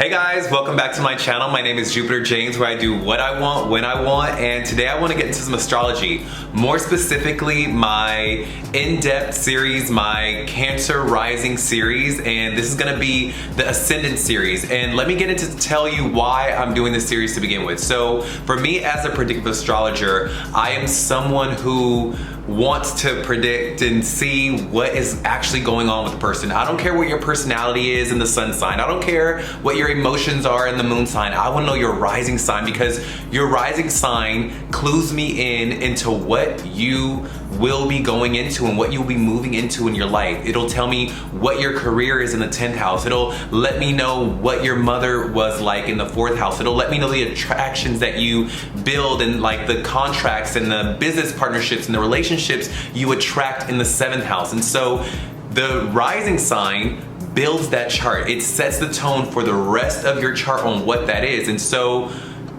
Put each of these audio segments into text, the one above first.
Hey guys, welcome back to my channel. My name is Jupiter James, where I do what I want, when I want, and today I want to get into some astrology. More specifically, my in-depth series, my Cancer Rising series, and this is going to be the Ascendant series. And let me get into tell you why I'm doing this series to begin with. So for me as a predictive astrologer, I am someone who wants to predict and see what is actually going on with the person. I don't care what your personality is in the sun sign. I don't care what your emotions are in the moon sign. I want to know your rising sign, because your rising sign clues me into what you will be going into and what you'll be moving into in your life. It'll tell me what your career is in the 10th house. It'll let me know what your mother was like in the 4th house. It'll let me know the attractions that you build and like the contracts and the business partnerships and the relationships you attract in the 7th house. And so the rising sign builds that chart. It sets the tone for the rest of your chart on what that is. And so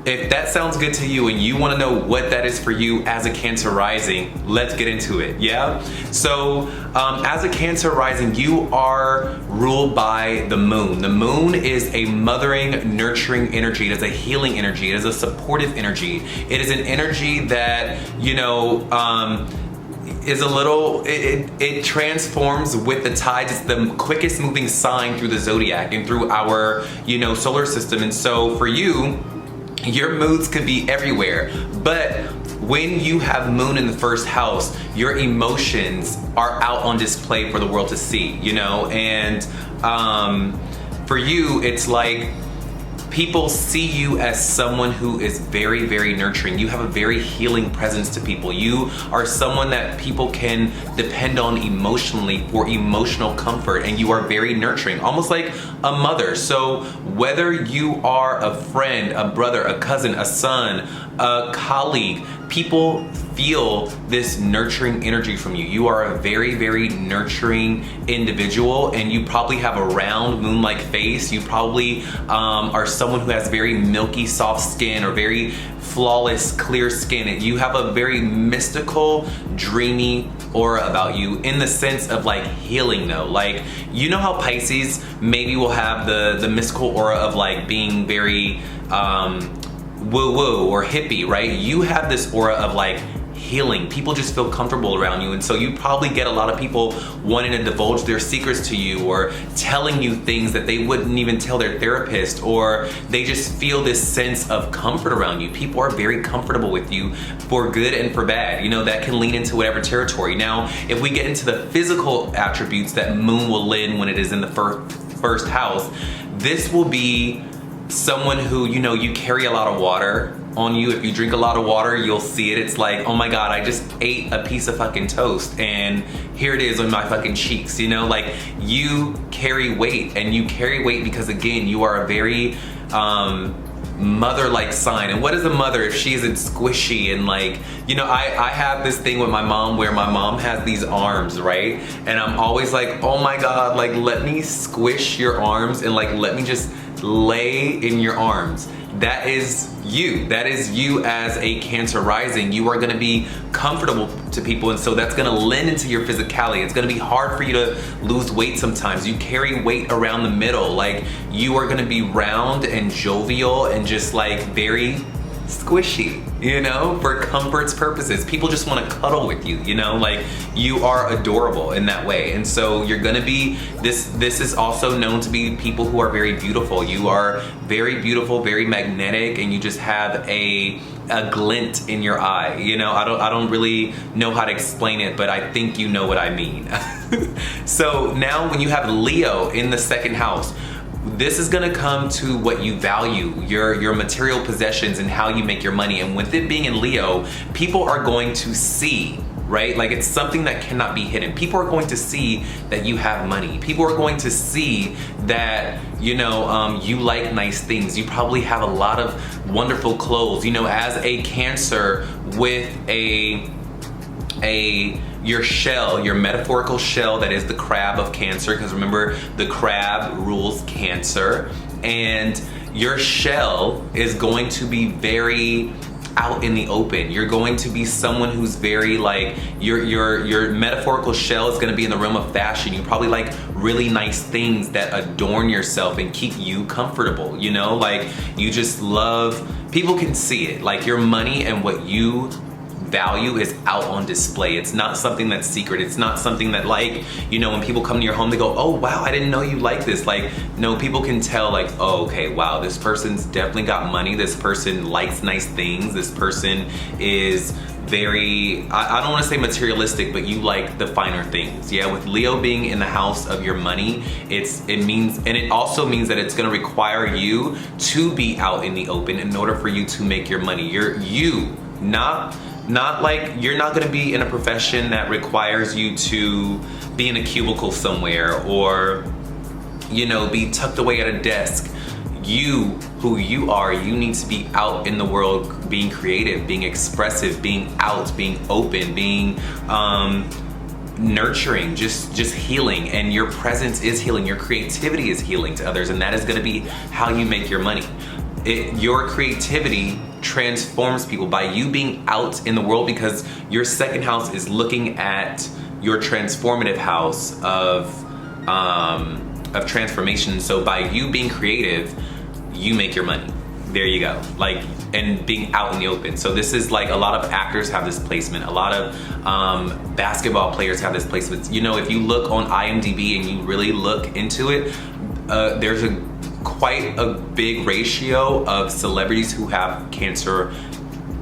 if that sounds good to you and you want to know what that is for you as a Cancer rising, let's get into it, yeah? So as a Cancer rising, you are ruled by the moon. The moon is a mothering, nurturing energy. It is a healing energy. It is a supportive energy. It is an energy that, you know, is a little, it transforms with the tides. It's the quickest moving sign through the zodiac and through our, you know, solar system. And so for you, your moods could be everywhere, but when you have moon in the 1st house, your emotions are out on display for the world to see, you know? And for you, it's like people see you as someone who is very, very nurturing. You have a very healing presence to people. You are someone that people can depend on emotionally for emotional comfort, and you are very nurturing, almost like a mother. So whether you are a friend, a brother, a cousin, a son, a colleague, people feel this nurturing energy from you. You are a very, very nurturing individual, and you probably have a round moon-like face. You probably are someone who has very milky, soft skin or very flawless, clear skin. You have a very mystical, dreamy aura about you, in the sense of like healing though. Like, you know how Pisces maybe will have the mystical aura of like being very woo-woo or hippie, right? You have this aura of like healing. People just feel comfortable around you, and so you probably get a lot of people wanting to divulge their secrets to you, or telling you things that they wouldn't even tell their therapist, or they just feel this sense of comfort around you. People are very comfortable with you for good and for bad. You know, that can lean into whatever territory. Now, if we get into the physical attributes that moon will lend when it is in the first house, this will be someone who, you know, you carry a lot of water on you. If you drink a lot of water, you'll see it. It's like, oh my God, I just ate a piece of fucking toast and here it is on my fucking cheeks, you know? Like, you carry weight, and you carry weight because, again, you are a very mother-like sign. And what is a mother if she isn't squishy? And like, you know, I have this thing with my mom where my mom has these arms, right? And I'm always like, oh my God, like, let me squish your arms and like, let me just lay in your arms. That is you. That is you as a Cancer rising. You are going to be comfortable to people, and so that's going to lend into your physicality. It's going to be hard for you to lose weight sometimes. You carry weight around the middle. Like, you are going to be round and jovial and just like very squishy, you know, for comfort's purposes. People just want to cuddle with you, you know, like, you are adorable in that way. And so you're gonna be, this is also known to be people who are very beautiful. You are very beautiful, very magnetic, and you just have a glint in your eye. You know, I don't really know how to explain it, but I think you know what I mean. So now when you have Leo in the 2nd house, this is gonna come to what you value, your material possessions and how you make your money. And with it being in Leo, people are going to see, right? Like, it's something that cannot be hidden. People are going to see that you have money. People are going to see that, you know, you like nice things. You probably have a lot of wonderful clothes. You know, as a Cancer with your shell, your metaphorical shell that is the crab of Cancer, because remember, the crab rules Cancer, and your shell is going to be very out in the open. You're going to be someone who's very like, your metaphorical shell is gonna be in the realm of fashion. You probably like really nice things that adorn yourself and keep you comfortable, you know? Like, you just love, people can see it. Like, your money and what you value is out on display. It's not something that's secret. It's not something that, like, you know, when people come to your home, they go, oh wow, I didn't know you like this. Like, no, people can tell, like, oh, okay, wow, this person's definitely got money. This person likes nice things. This person is very, I don't want to say materialistic, but you like the finer things. Yeah, with Leo being in the house of your money, it means, and it also means that it's going to require you to be out in the open in order for you to make your money. Not like, you're not gonna be in a profession that requires you to be in a cubicle somewhere or, you know, be tucked away at a desk. You, who you are, you need to be out in the world being creative, being expressive, being out, being open, being nurturing, just healing. And your presence is healing, your creativity is healing to others, and that is gonna be how you make your money. Your creativity transforms people by you being out in the world, because your second house is looking at your transformative house of transformation. So by you being creative, you make your money. There you go. Like, and being out in the open. So this is like, a lot of actors have this placement. A lot of basketball players have this placement. You know, if you look on IMDb and you really look into it, there's quite a big ratio of celebrities who have Cancer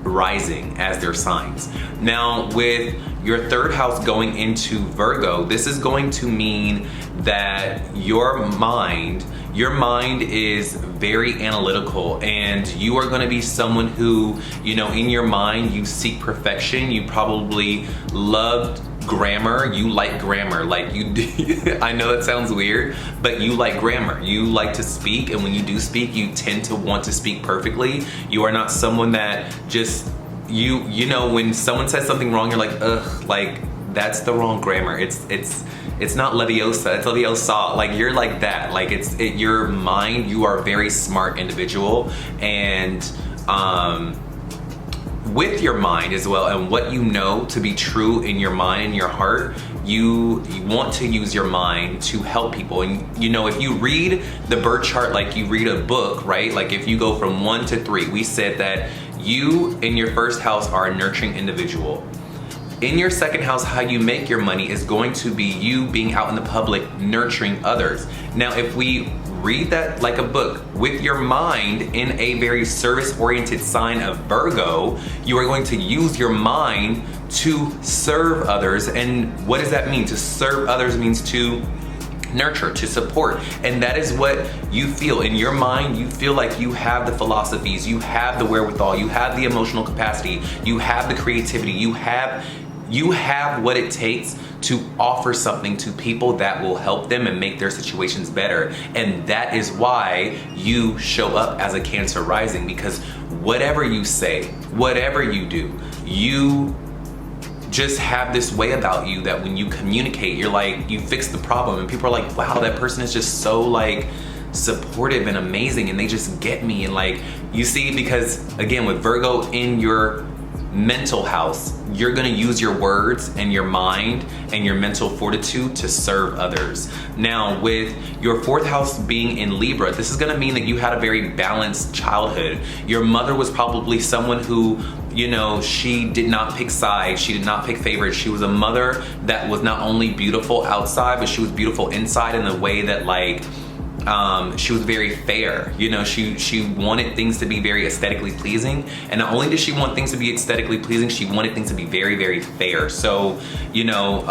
rising as their signs. Now, with your third house going into Virgo, this is going to mean that your mind is very analytical, and you are going to be someone who, you know, in your mind, you seek perfection. You probably loved grammar. You like grammar, like you do. I know that sounds weird, but you like grammar. You like to speak, and when you do speak, you tend to want to speak perfectly. You are not someone that just, you know, when someone says something wrong, you're like, ugh, like, that's the wrong grammar. It's not Leviosa, it's Leviosa. Like, you're like that. Like, your mind, you are a very smart individual, and with your mind as well, and what you know to be true in your mind and your heart, you want to use your mind to help people. And you know, if you read the birth chart like you read a book, right? Like, if you go from 1 to 3, we said that you in your first house are a nurturing individual. In your second house, how you make your money is going to be you being out in the public, nurturing others. Now, if we read that like a book with your mind in a very service-oriented sign of Virgo, you are going to use your mind to serve others. And what does that mean? To serve others means to nurture, to support. And that is what you feel in your mind. You feel like you have the philosophies, you have the wherewithal, you have the emotional capacity, you have the creativity, you have what it takes to offer something to people that will help them and make their situations better. And that is why you show up as a Cancer rising, because whatever you say, whatever you do, you just have this way about you that when you communicate, you're like, you fix the problem, and people are like, wow, that person is just so like supportive and amazing, and they just get me. And like, you see, because again, with Virgo in your mental house, you're gonna use your words and your mind and your mental fortitude to serve others. Now, with your fourth house being in Libra, this is gonna mean that you had a very balanced childhood. Your mother was probably someone who, you know, she did not pick sides, she did not pick favorites. She was a mother that was not only beautiful outside, but she was beautiful inside in the way that, like, she was very fair. You know, she wanted things to be very aesthetically pleasing, and not only did she want things to be aesthetically pleasing, she wanted things to be very, very fair. So, you know,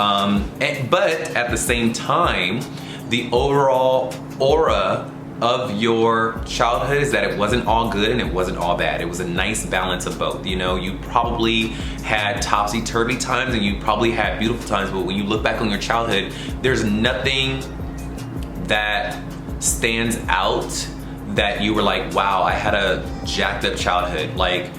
but at the same time, the overall aura of your childhood is that it wasn't all good and it wasn't all bad. It was a nice balance of both. You know, you probably had topsy-turvy times and you probably had beautiful times, but when you look back on your childhood, there's nothing that stands out that you were like, wow, I had a jacked up childhood. Like,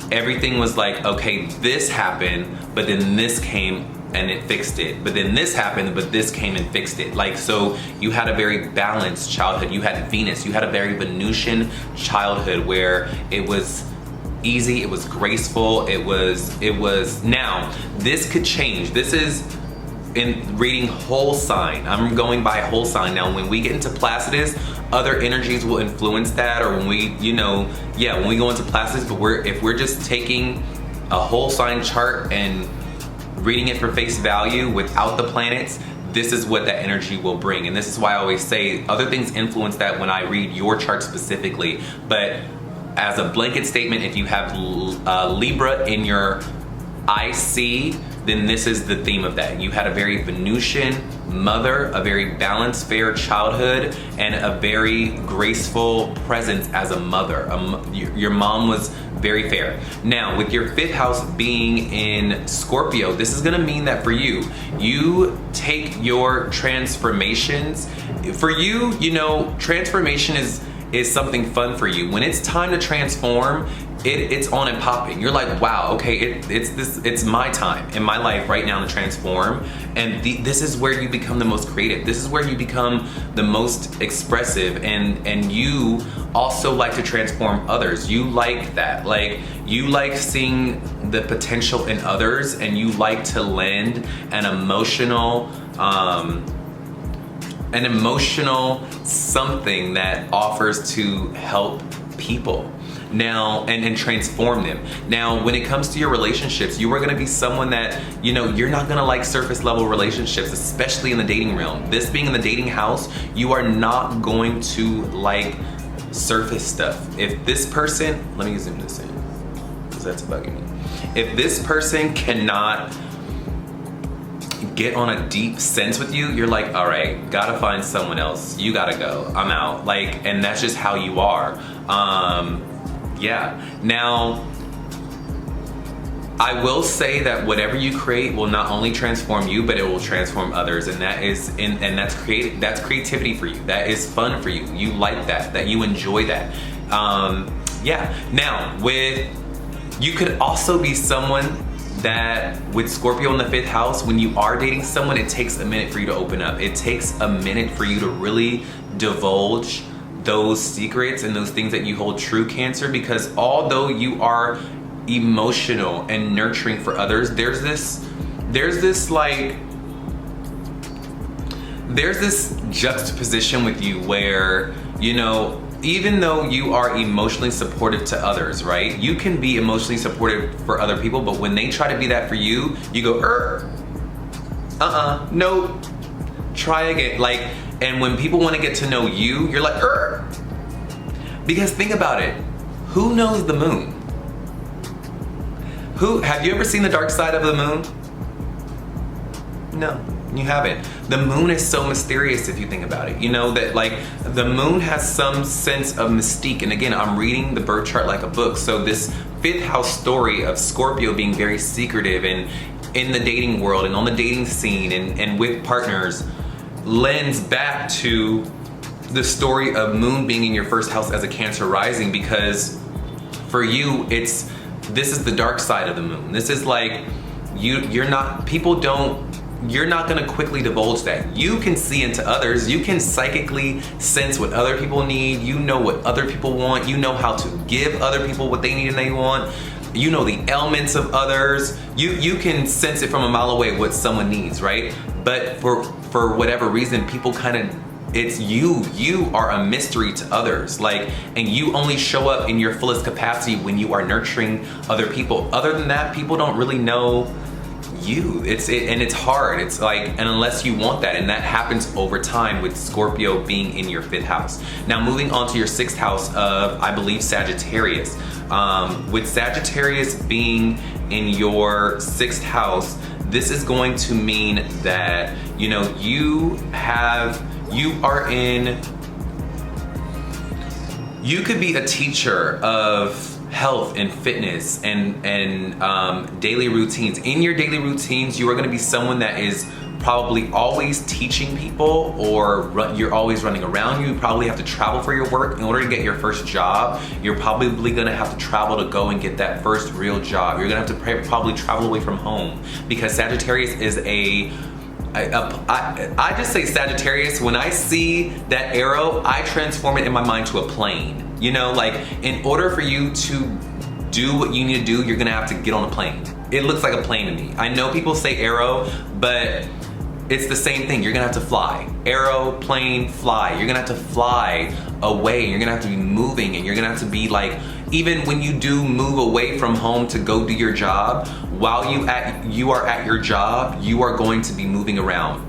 everything was like, okay, this happened, but then this came and it fixed it. But then this happened, but this came and fixed it. Like, so you had a very balanced childhood. You had Venus, you had a very Venusian childhood where it was easy, it was graceful, it was, now, this could change. This is in reading whole sign. I'm going by whole sign. Now, when we get into Placidus, other energies will influence that, or when we, when we go into Placidus, but if we're just taking a whole sign chart and reading it for face value without the planets, this is what that energy will bring. And this is why I always say other things influence that when I read your chart specifically. But as a blanket statement, if you have Libra in your IC, then this is the theme of that. You had a very Venusian mother, a very balanced, fair childhood, and a very graceful presence as a mother. Your mom was very fair. Now, with your 5th house being in Scorpio, this is gonna mean that for you, you take your transformations. For you, transformation is something fun for you. When it's time to transform, it's on and popping. You're like, wow, okay, it's my time in my life right now to transform. And this is where you become the most creative. This is where you become the most expressive, and you also like to transform others. You like that. Like, you like seeing the potential in others, and you like to lend an emotional something that offers to help people now and transform them. Now, when it comes to your relationships, you are going to be someone that, you're not going to like surface level relationships, especially in the dating realm. This being in the dating house, you are not going to like surface stuff. If this person, let me zoom this in because that's bugging me. If this person cannot get on a deep sense with you, you're like, all right, gotta find someone else. You gotta go. I'm out. Like, and that's just how you are. Yeah. Now, I will say that whatever you create will not only transform you, but it will transform others, and that's creativity for you. That is fun for you. You like that you enjoy that. Yeah. Now, you could also be someone that with Scorpio in the 5th house, when you are dating someone, it takes a minute for you to open up. It takes a minute for you to really divulge those secrets and those things that you hold true, Cancer, because although you are emotional and nurturing for others, there's this juxtaposition with you where, even though you are emotionally supportive to others, right? You can be emotionally supportive for other people, but when they try to be that for you, you go, no, try again. Like, and when people want to get to know you, you're like, because think about it. Who knows the moon? Have you ever seen the dark side of the moon? No, you haven't. The moon is so mysterious if you think about it. That like the moon has some sense of mystique. And again, I'm reading the birth chart like a book. So this 5th house story of Scorpio being very secretive and in the dating world and on the dating scene and with partners lends back to the story of moon being in your 1st house as a Cancer rising, because for you, this is the dark side of the moon. This is like, you're not gonna quickly divulge that. You can see into others. You can psychically sense what other people need. You know what other people want. You know how to give other people what they need and they want. You know the ailments of others. You can sense it from a mile away what someone needs, right? But for whatever reason, people it's you are a mystery to others, like, and you only show up in your fullest capacity when you are nurturing other people. Other than that, people don't really know you. And it's hard. It's like, and unless you want that, and that happens over time with Scorpio being in your 5th house. Now, moving on to your 6th house of, I believe, Sagittarius. With Sagittarius being in your 6th house, this is going to mean that, you could be a teacher of health and fitness and daily routines. In your daily routines, you are going to be someone that is probably always teaching people, or you're always running around. You probably have to travel for your work. In order to get your first job, you're probably going to have to travel to go and get that first real job. You're going to have to probably travel away from home, because Sagittarius is I just say Sagittarius, when I see that arrow, I transform it in my mind to a plane. Like, in order for you to do what you need to do, you're gonna have to get on a plane. It looks like a plane to me. I know people say arrow, but it's the same thing. You're gonna have to fly. Arrow, plane, fly. You're gonna have to fly away. You're gonna have to be moving, and you're gonna have to be like, even when you do move away from home to go do your job, while you are at your job, you are going to be moving around.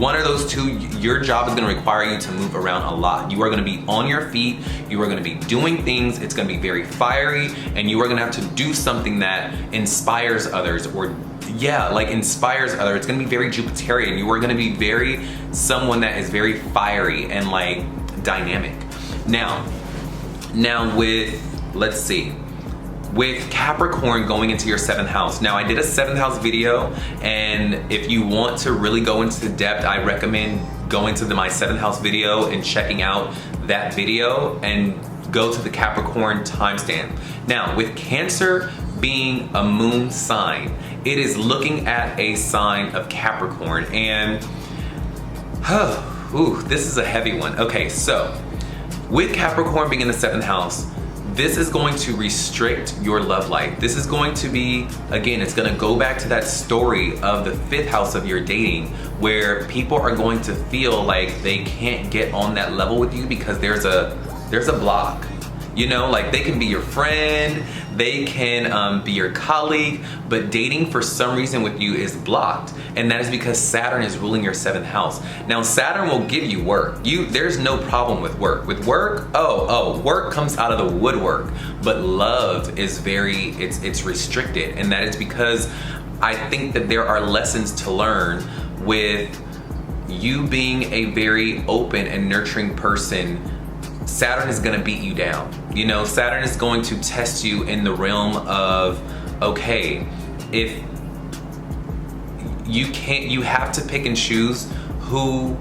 One of those two, your job is gonna require you to move around a lot. You are gonna be on your feet, you are gonna be doing things, it's gonna be very fiery, and you are gonna have to do something that inspires others, or inspires others. It's gonna be very Jupiterian. You are gonna be someone that is very fiery and like dynamic. Now with Capricorn going into your 7th house. Now I did a 7th house video, and if you want to really go into depth, I recommend going to my 7th house video and checking out that video and go to the Capricorn timestamp. Now with Cancer being a moon sign, it is looking at a sign of Capricorn, and this is a heavy one. Okay, so with Capricorn being in the 7th house, this is going to restrict your love life. This is going to be, again, it's gonna go back to that story of the 5th house of your dating, where people are going to feel like they can't get on that level with you because there's a block. You know, like they can be your friend, they can be your colleague, but dating for some reason with you is blocked. And that is because Saturn is ruling your 7th house. Now Saturn will give you work. There's no problem with work. With work, work comes out of the woodwork. But love is it's restricted. And that is because I think that there are lessons to learn with you being a very open and nurturing person. Saturn is gonna beat you down. You know, Saturn is going to test you in the realm of, okay, if you have to pick and choose who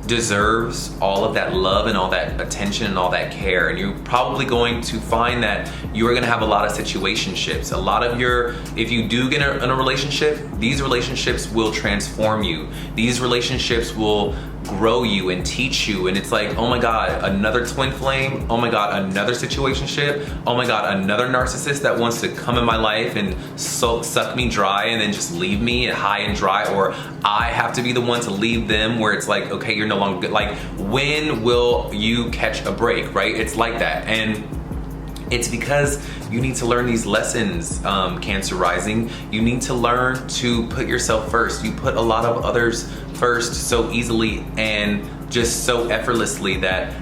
deserves all of that love and all that attention and all that care. And you're probably going to find that you are gonna have a lot of situationships. If you do get in a relationship, these relationships will transform you. These relationships will grow you and teach you, and it's like, oh my God, another twin flame, oh my God, another situationship, oh my God, another narcissist that wants to come in my life and suck me dry and then just leave me high and dry, or I have to be the one to leave them, where it's like, okay, you're no longer good. Like, when will you catch a break, right? It's like that. And it's because you need to learn these lessons, Cancer Rising. You need to learn to put yourself first. You put a lot of others first so easily and just so effortlessly that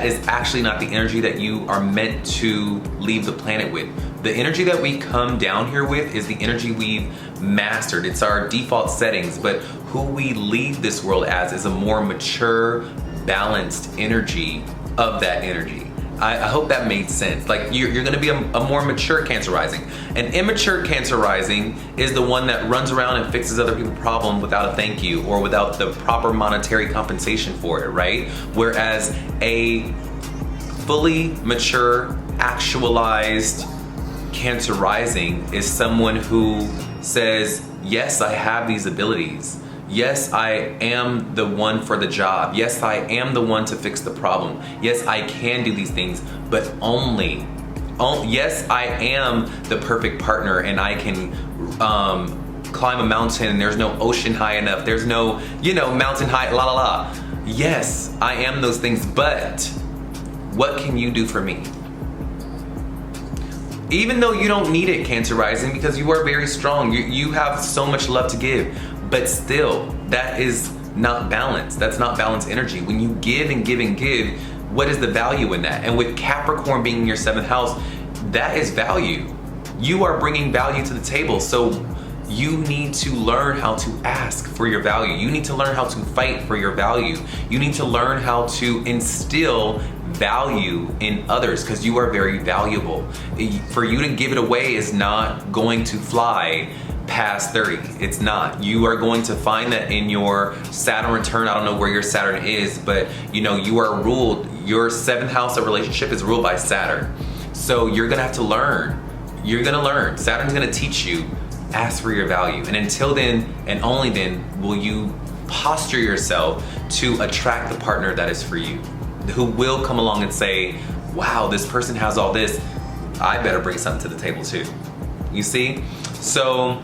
is actually not the energy that you are meant to leave the planet with. The energy that we come down here with is the energy we've mastered. It's our default settings, but who we leave this world as is a more mature, balanced energy of that energy. I hope that made sense. Like, you're gonna be a more mature Cancer Rising. An immature Cancer Rising is the one that runs around and fixes other people's problems without a thank you or without the proper monetary compensation for it, right? Whereas a fully mature, actualized Cancer Rising is someone who says, yes, I have these abilities. Yes, I am the one for the job. Yes, I am the one to fix the problem. Yes, I can do these things, but only. Yes, I am the perfect partner, and I can climb a mountain and there's no ocean high enough. There's no, mountain high, la la la. Yes, I am those things, but what can you do for me? Even though you don't need it, Cancer Rising, because you are very strong. You have so much love to give. But still, that is not balance. That's not balanced energy. When you give and give and give, what is the value in that? And with Capricorn being in your 7th house, that is value. You are bringing value to the table. So you need to learn how to ask for your value. You need to learn how to fight for your value. You need to learn how to instill value in others, because you are very valuable. For you to give it away is not going to fly past 30. It's not. You are going to find that in your Saturn return. I don't know where your Saturn is, but you are ruled. Your 7th house of relationship is ruled by Saturn. So you're gonna have to learn. You're gonna learn. Saturn's gonna teach you. Ask for your value. And until then, and only then, will you posture yourself to attract the partner that is for you, who will come along and say, wow, this person has all this. I better bring something to the table too. You see? So,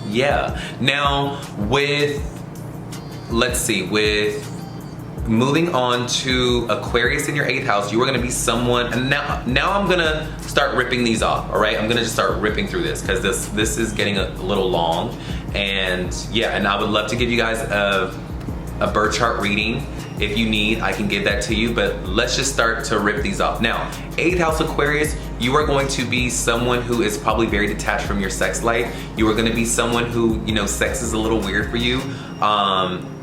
yeah. Now, let's see, with moving on to Aquarius in your 8th house, you are gonna be someone, and now I'm gonna start ripping these off, all right? I'm gonna just start ripping through this because this is getting a little long. And yeah, and I would love to give you guys a birth chart reading. If you need, I can give that to you, but let's just start to rip these off. Now, 8th house Aquarius, you are going to be someone who is probably very detached from your sex life. You are gonna be someone who, you know, sex is a little weird for you.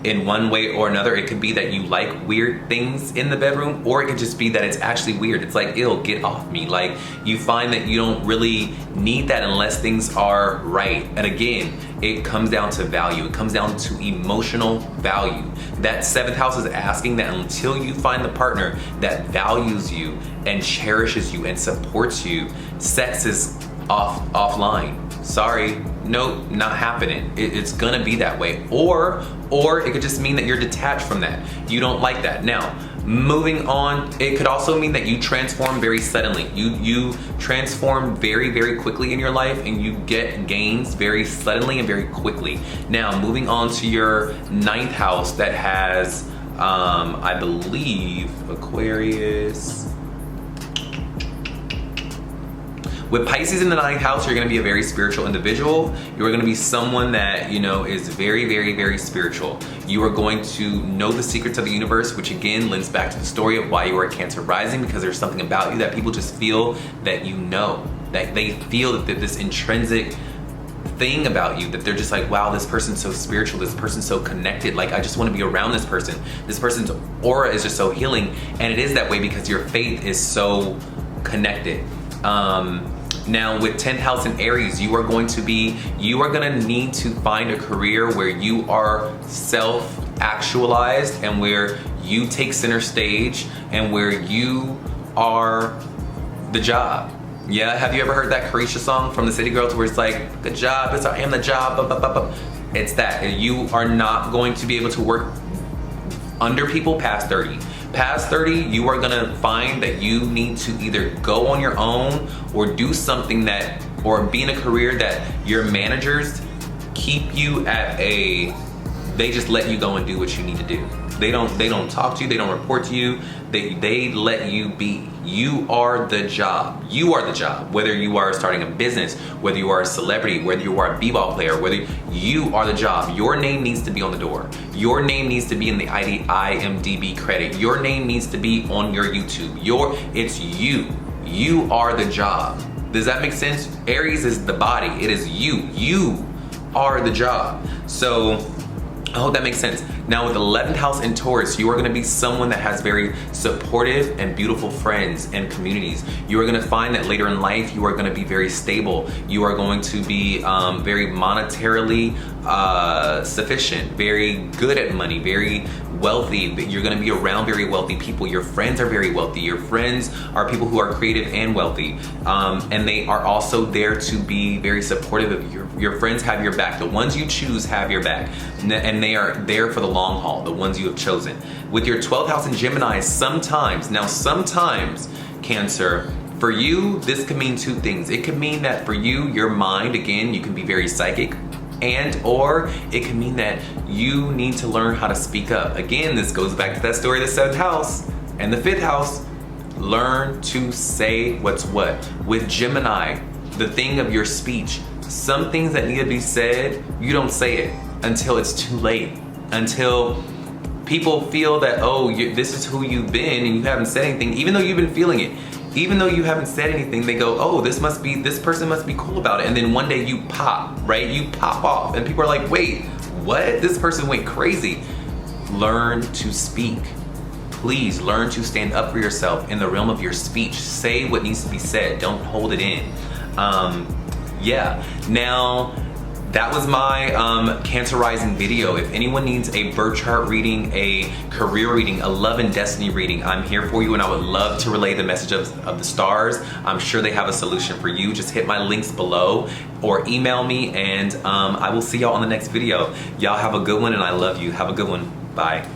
In one way or another. It could be that you like weird things in the bedroom, or it could just be that it's actually weird. It's like, ew, get off me. Like, you find that you don't really need that unless things are right. And again, it comes down to value. It comes down to emotional value. That 7th house is asking that until you find the partner that values you and cherishes you and supports you, sex is offline. Sorry, nope, not happening. It's gonna be that way. Or it could just mean that you're detached from that. You don't like that. Now, moving on, it could also mean that you transform very suddenly. You transform very, very quickly in your life, and you get gains very suddenly and very quickly. Now, moving on to your 9th house that has, I believe, Aquarius. With Pisces in the 9th house, you're gonna be a very spiritual individual. You're gonna be someone that, you know, is very, very, very spiritual. You are going to know the secrets of the universe, which again lends back to the story of why you are a Cancer rising, because there's something about you that people just feel that you know, that they feel that this intrinsic thing about you, that they're just like, wow, this person's so spiritual, this person's so connected, like I just want to be around this person. This person's aura is just so healing, and it is that way because your faith is so connected. Now with 10th house in Aries, you are gonna need to find a career where you are self-actualized and where you take center stage and where you are the job. Yeah, have you ever heard that Carisha song from the City Girls where it's like, good job, it's I am the job, It's that. You are not going to be able to work under people past 30. Past 30, you are gonna find that you need to either go on your own or do something that, or be in a career that your managers keep you at they just let you go and do what you need to do. They don't talk to you, they don't report to you, they let you be. You are the job. You are the job. Whether you are starting a business, whether you are a celebrity, whether you are a b-ball player, whether you are the job. Your name needs to be on the door. Your name needs to be in the IMDb credit. Your name needs to be on your YouTube. It's you. You are the job. Does that make sense? Aries is the body. It is you. You are the job. So I hope that makes sense. Now with 11th house in Taurus, you are gonna be someone that has very supportive and beautiful friends and communities. You are gonna find that later in life, you are gonna be very stable. You are going to be very monetarily sufficient, very good at money, very wealthy. You're gonna be around very wealthy people. Your friends are very wealthy. Your friends are people who are creative and wealthy. And they are also there to be very supportive of you. Your friends have your back. The ones you choose have your back. And they are there for the long haul, the ones you have chosen. With your 12th house in Gemini, sometimes, Cancer, for you, this could mean two things. It could mean that for you, your mind, again, you can be very psychic, or it can mean that you need to learn how to speak up. Again, this goes back to that story of the 7th house and the 5th house. Learn to say what's what. With Gemini, the thing of your speech, some things that need to be said, you don't say it until it's too late. Until people feel that, oh, this is who you've been and you haven't said anything, even though you've been feeling it. Even though you haven't said anything, they go, oh, this person must be cool about it. And then one day you pop, right? You pop off and people are like, wait, what? This person went crazy. Learn to speak. Please learn to stand up for yourself in the realm of your speech. Say what needs to be said. Don't hold it in. Yeah, now that was my Cancer Rising video. If anyone needs a birth chart reading, a career reading, a love and destiny reading, I'm here for you, and I would love to relay the message of the stars. I'm sure they have a solution for you. Just hit my links below or email me, and I will see y'all on the next video. Y'all have a good one, and I love you. Have a good one. Bye.